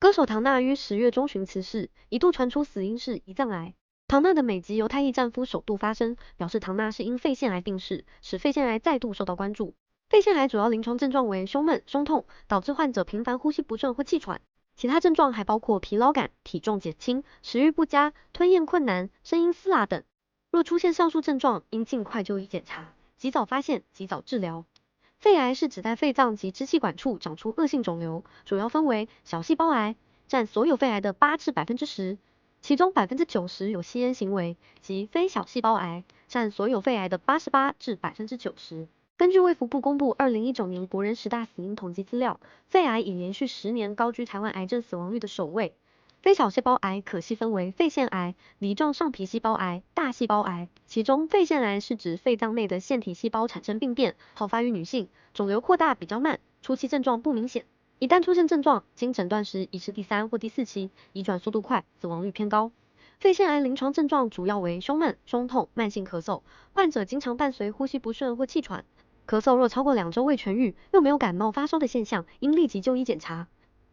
歌手唐娜于10月中旬辞世，一度传出死因是胰脏癌。唐娜的美籍犹太裔丈夫首度发声，表示唐娜是因肺腺癌病逝，使肺腺癌再度受到关注。肺腺癌主要临床症状为胸闷、胸痛，导致患者频繁呼吸不顺或气喘。其他症状还包括疲劳感、体重减轻、食欲不佳、吞咽困难、声音嘶哑等。若出现上述症状，应尽快就医检查，及早发现，及早治疗。肺癌是指在肺脏及支气管处长出恶性肿瘤，主要分为小细胞癌，占所有肺癌的8至10%，其中90%有吸烟行为，及非小细胞癌，占所有肺癌的88至90%。根据卫福部公布2019年国人10大死因统计资料，肺癌已连续10年高居台湾癌症死亡率的首位。非小细胞癌可细分为肺腺癌、梨状上皮细胞癌、大细胞癌，其中肺腺癌是指肺脏内的腺体细胞产生病变，好发于女性，肿瘤扩大比较慢，初期症状不明显。一旦出现症状，经诊断时已是第3或第4期，移转速度快，死亡率偏高。肺腺癌临床症状主要为胸闷、胸痛、慢性咳嗽，患者经常伴随呼吸不顺或气喘。咳嗽若超过2周未痊愈，又没有感冒发烧的现象，应立即就医检查。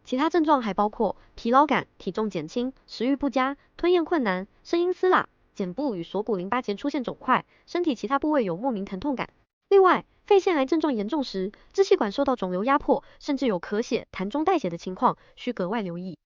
其他症状还包括疲劳感、体重减轻、食欲不佳、吞咽困难、声音嘶哑、颈部与锁骨淋巴结出现肿块，身体其他部位有莫名疼痛感。另外，肺腺癌症状严重时，支气管受到肿瘤压迫，甚至有咳血、痰中带血的情况，需格外留意。